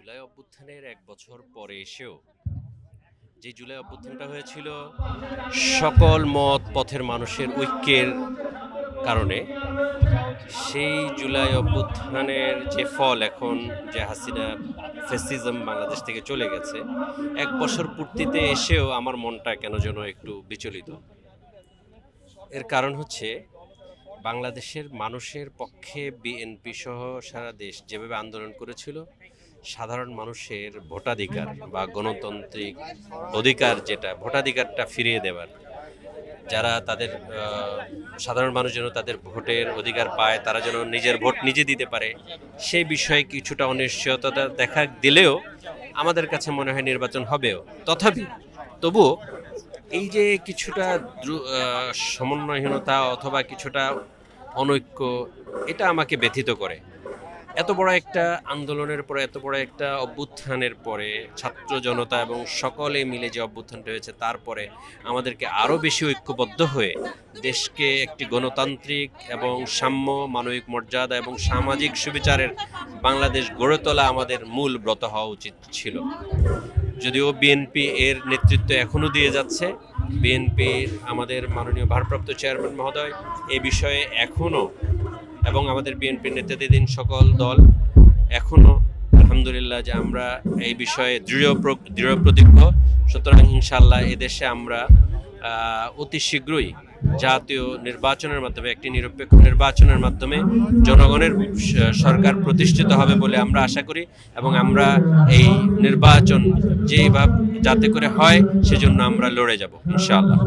জুলাই অভ্যুত্থানের ১ বছর পরে এসেও যে জুলাই অভ্যুত্থানটা হয়েছিল সকল মত পথের মানুষের ঐক্যের কারণে, সেই জুলাই অভ্যুত্থানের যে ফল এখন যে হাসিনা ফ্যাসিজম বাংলাদেশ থেকে চলে গেছে, ১ বছর পূর্তিতে এসেও আমার মনটা কেন যেন একটু বিচলিত। এর কারণ হচ্ছে বাংলাদেশের মানুষের পক্ষে বিএনপি সহ সারা দেশ যেভাবে আন্দোলন করেছিল, সাধারণ মানুষের ভোটাধিকার বা গণতান্ত্রিক অধিকার, যেটা ভোটাধিকারটা ফিরিয়ে দেওয়ার, যারা তাদের সাধারণ মানুষ যেন তাদের ভোটের অধিকার পায়, তারা যেন নিজের ভোট নিজে দিতে পারে, সেই বিষয়ে কিছুটা অনিশ্চয়তা দেখা দিলেও আমাদের কাছে মনে হয় নির্বাচন হবেও। তবুও এই যে কিছুটা সমন্বয়হীনতা অথবা কিছুটা অনৈক্য, এটা আমাকে ব্যথিত করে। এত বড় একটা আন্দোলনের পরে, এত বড় একটা অভ্যুত্থানের পরে, ছাত্র জনতা এবং সকলে মিলে যে অভ্যুত্থানটা হয়েছে, তারপরে আমাদেরকে আরও বেশি ঐক্যবদ্ধ হয়ে দেশকে একটি গণতান্ত্রিক এবং সাম্য, মানবিক মর্যাদা এবং সামাজিক সুবিচারের বাংলাদেশ গড়ে তোলা আমাদের মূল ব্রত হওয়া উচিত ছিল। যদিও বিএনপি এর নেতৃত্ব এখনও দিয়ে যাচ্ছে, বিএনপির আমাদের মাননীয় ভারপ্রাপ্ত চেয়ারম্যান মহোদয় এ বিষয়ে এখনও, এবং আমাদের বিএনপির নেতৃত্বাধীন সকল দল এখনও আলহামদুলিল্লাহ যে আমরা এই বিষয়ে দৃঢ় প্রতিজ্ঞ। সুতরাং ইনশাআল্লাহ এদেশে আমরা অতি শীঘ্রই জাতীয় নির্বাচনের মাধ্যমে, একটি নিরপেক্ষ নির্বাচনের মাধ্যমে জনগণের সরকার প্রতিষ্ঠিত হবে বলে আমরা আশা করি, এবং আমরা এই নির্বাচন যেভাবে যাতে করে হয় সেজন্য আমরা লড়ে যাব ইনশাআল্লাহ।